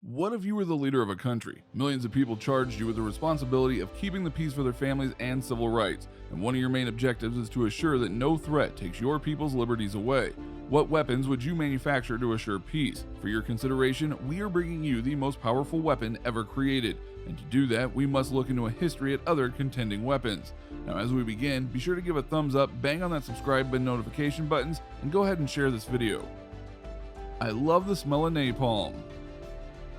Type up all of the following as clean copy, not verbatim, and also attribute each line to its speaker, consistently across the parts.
Speaker 1: What if you were the leader of a country? Millions of people charged you with the responsibility of keeping the peace for their families and civil rights, and one of your main objectives is to assure that no threat takes your people's liberties away. What weapons would you manufacture to assure peace? For your consideration, we are bringing you the most powerful weapon ever created, and to do that, we must look into a history at other contending weapons. Now, as we begin, be sure to give a thumbs up, bang on that subscribe and notification buttons, and go ahead and share this video. I love the smell of napalm.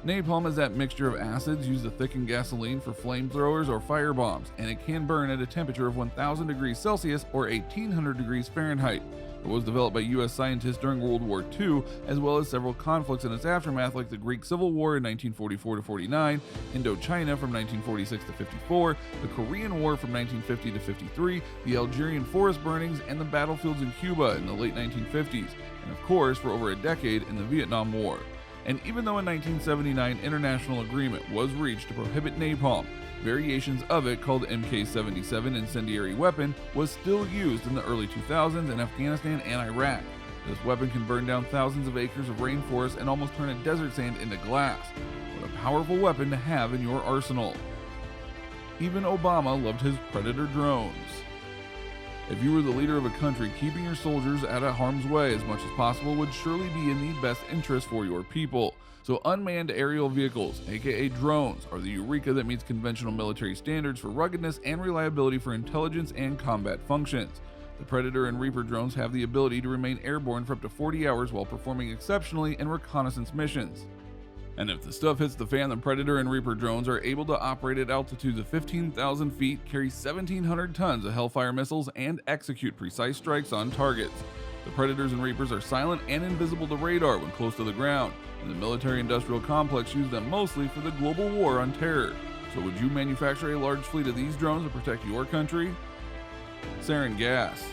Speaker 1: Napalm is that mixture of acids used to thicken gasoline for flamethrowers or firebombs, and it can burn at a temperature of 1000 degrees Celsius or 1800 degrees Fahrenheit. It was developed by US scientists during World War II, as well as several conflicts in its aftermath like the Greek Civil War in 1944-49, Indochina from 1946 to 54, the Korean War from 1950 to 53, the Algerian forest burnings, and the battlefields in Cuba in the late 1950s, and of course for over a decade in the Vietnam War. And even though a 1979 international agreement was reached to prohibit napalm, variations of it called Mk-77 incendiary weapon was still used in the early 2000s in Afghanistan and Iraq. This weapon can burn down thousands of acres of rainforest and almost turn a desert sand into glass. What a powerful weapon to have in your arsenal. Even Obama loved his Predator drones. If you were the leader of a country, keeping your soldiers out of harm's way as much as possible would surely be in the best interest for your people. So unmanned aerial vehicles, aka drones, are the eureka that meets conventional military standards for ruggedness and reliability for intelligence and combat functions. The Predator and Reaper drones have the ability to remain airborne for up to 40 hours while performing exceptionally in reconnaissance missions. And if the stuff hits the fan, the Predator and Reaper drones are able to operate at altitudes of 15,000 feet, carry 1,700 tons of Hellfire missiles, and execute precise strikes on targets. The Predators and Reapers are silent and invisible to radar when close to the ground, and the military-industrial complex uses them mostly for the global war on terror. So would you manufacture a large fleet of these drones to protect your country? Sarin gas.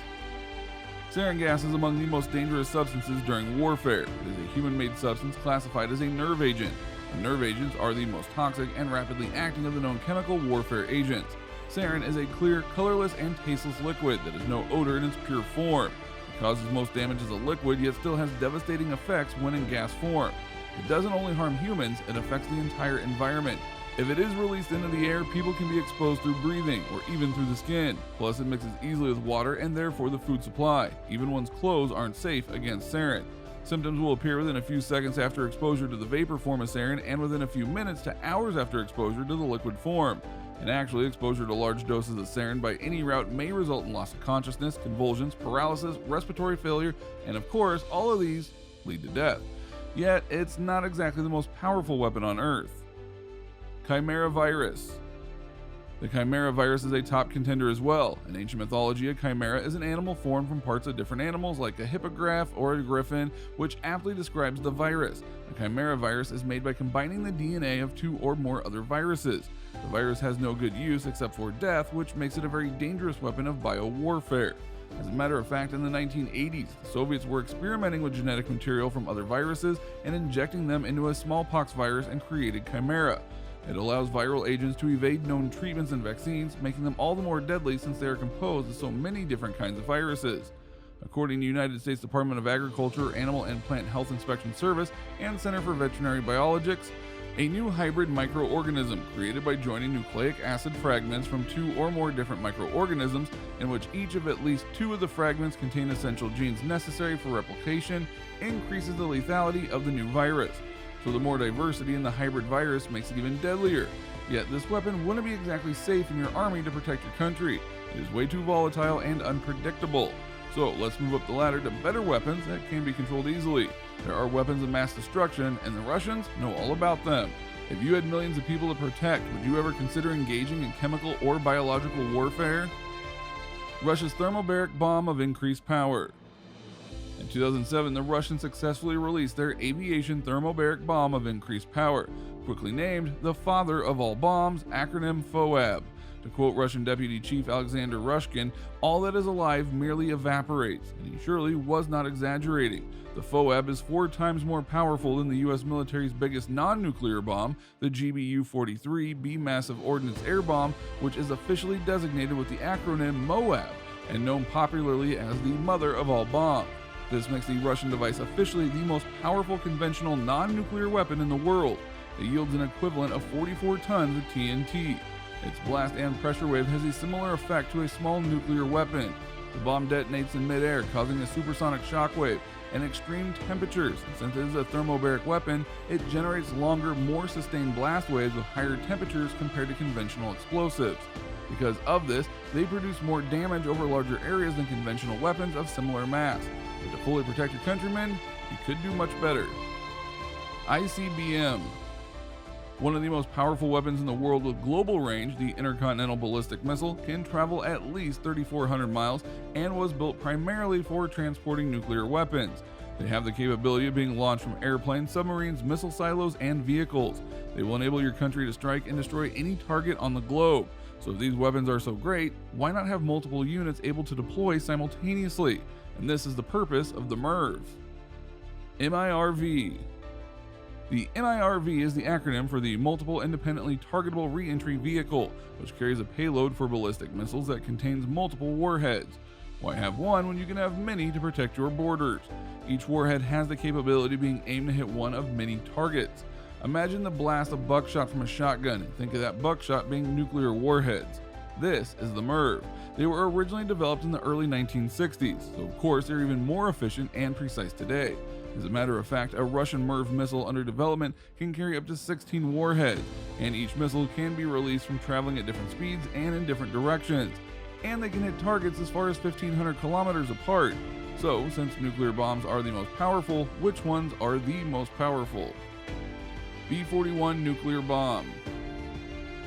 Speaker 1: Sarin gas is among the most dangerous substances during warfare. It is a human-made substance classified as a nerve agent, and nerve agents are the most toxic and rapidly acting of the known chemical warfare agents. Sarin is a clear, colorless, and tasteless liquid that has no odor in its pure form. It causes most damage as a liquid, yet still has devastating effects when in gas form. It doesn't only harm humans, it affects the entire environment. If it is released into the air, people can be exposed through breathing or even through the skin. Plus, it mixes easily with water and therefore the food supply. Even one's clothes aren't safe against sarin. Symptoms will appear within a few seconds after exposure to the vapor form of sarin and within a few minutes to hours after exposure to the liquid form. And actually, exposure to large doses of sarin by any route may result in loss of consciousness, convulsions, paralysis, respiratory failure, and of course, all of these lead to death. Yet, it's not exactly the most powerful weapon on Earth. Chimera virus. The chimera virus is a top contender as well. In ancient mythology, a chimera is an animal formed from parts of different animals like a hippogriff or a griffin, which aptly describes the virus. A chimera virus is made by combining the DNA of two or more other viruses. The virus has no good use except for death, which makes it a very dangerous weapon of biowarfare. As a matter of fact, in the 1980s, the Soviets were experimenting with genetic material from other viruses and injecting them into a smallpox virus and created chimera. It allows viral agents to evade known treatments and vaccines, making them all the more deadly since they are composed of so many different kinds of viruses. According to United States Department of Agriculture, Animal and Plant Health Inspection Service, and Center for Veterinary Biologics, a new hybrid microorganism created by joining nucleic acid fragments from two or more different microorganisms, in which each of at least two of the fragments contain essential genes necessary for replication, increases the lethality of the new virus. So the more diversity in the hybrid virus makes it even deadlier. Yet this weapon wouldn't be exactly safe in your army to protect your country. It is way too volatile and unpredictable. So let's move up the ladder to better weapons that can be controlled easily. There are weapons of mass destruction, and the Russians know all about them. If you had millions of people to protect, would you ever consider engaging in chemical or biological warfare? Russia's thermobaric bomb of increased power. In 2007, the Russians successfully released their aviation thermobaric bomb of increased power, quickly named the father of all bombs, acronym FOAB. To quote Russian Deputy Chief Alexander Rushkin, all that is alive merely evaporates, and he surely was not exaggerating. The FOAB is 4 times more powerful than the US military's biggest non-nuclear bomb, the GBU-43 B Massive Ordnance Air Bomb, which is officially designated with the acronym MOAB, and known popularly as the mother of all bombs. This makes the Russian device officially the most powerful conventional non-nuclear weapon in the world. It yields an equivalent of 44 tons of TNT. Its blast and pressure wave has a similar effect to a small nuclear weapon. The bomb detonates in midair, causing a supersonic shockwave and extreme temperatures. Since it is a thermobaric weapon, it generates longer, more sustained blast waves with higher temperatures compared to conventional explosives. Because of this, they produce more damage over larger areas than conventional weapons of similar mass. But to fully protect your countrymen, you could do much better. ICBM. One of the most powerful weapons in the world with global range, the Intercontinental Ballistic Missile can travel at least 3,400 miles and was built primarily for transporting nuclear weapons. They have the capability of being launched from airplanes, submarines, missile silos, and vehicles. They will enable your country to strike and destroy any target on the globe. So if these weapons are so great, why not have multiple units able to deploy simultaneously? And this is the purpose of the MIRV. MIRV. The MIRV is the acronym for the Multiple Independently Targetable Reentry Vehicle, which carries a payload for ballistic missiles that contains multiple warheads. Why have one when you can have many to protect your borders? Each warhead has the capability of being aimed to hit one of many targets. Imagine the blast of buckshot from a shotgun and think of that buckshot being nuclear warheads. This is the MIRV. They were originally developed in the early 1960s, so of course they're even more efficient and precise today. As a matter of fact, a Russian MIRV missile under development can carry up to 16 warheads, and each missile can be released from traveling at different speeds and in different directions. And they can hit targets as far as 1,500 kilometers apart. So, since nuclear bombs are the most powerful, which ones are the most powerful? B-41 nuclear bomb.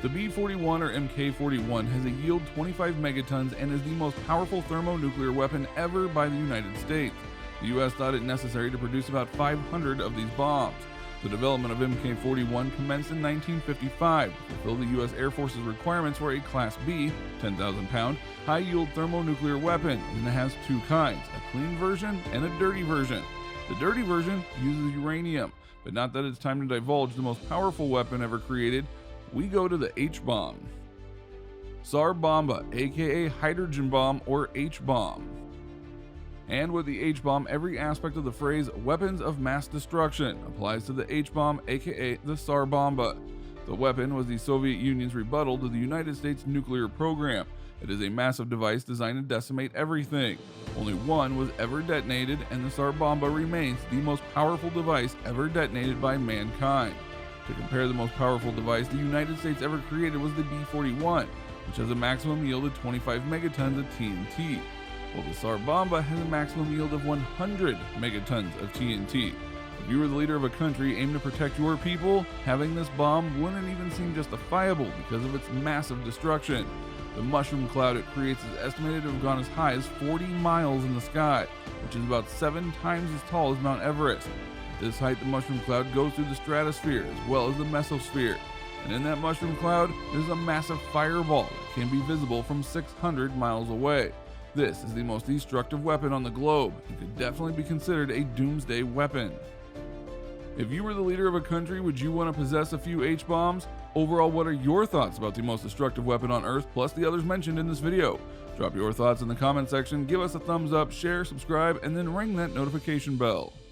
Speaker 1: The B-41 or Mk-41 has a yield 25 megatons and is the most powerful thermonuclear weapon ever by the United States. The US thought it necessary to produce about 500 of these bombs. The development of Mk-41 commenced in 1955 to fulfill the US Air Force's requirements for a Class B, 10,000-pound, high-yield thermonuclear weapon, and it has two kinds, a clean version and a dirty version. The dirty version uses uranium, but not that it's time to divulge the most powerful weapon ever created. We go to the H-bomb. Tsar Bomba, aka hydrogen bomb or H-bomb. And with the H-bomb, every aspect of the phrase weapons of mass destruction applies to the H-bomb, aka the Tsar Bomba. The weapon was the Soviet Union's rebuttal to the United States nuclear program. It is a massive device designed to decimate everything. Only one was ever detonated, and the Tsar Bomba remains the most powerful device ever detonated by mankind. To compare the most powerful device the United States ever created was the B-41, which has a maximum yield of 25 megatons of TNT. While the Tsar Bomba has a maximum yield of 100 megatons of TNT. If you were the leader of a country aimed to protect your people, having this bomb wouldn't even seem justifiable because of its massive destruction. The mushroom cloud it creates is estimated to have gone as high as 40 miles in the sky, which is about 7 times as tall as Mount Everest. At this height, the mushroom cloud goes through the stratosphere as well as the mesosphere. And in that mushroom cloud, there's a massive fireball that can be visible from 600 miles away. This is the most destructive weapon on the globe and could definitely be considered a doomsday weapon. If you were the leader of a country, would you want to possess a few H-bombs? Overall, what are your thoughts about the most destructive weapon on Earth, plus the others mentioned in this video? Drop your thoughts in the comment section, give us a thumbs up, share, subscribe, and then ring that notification bell.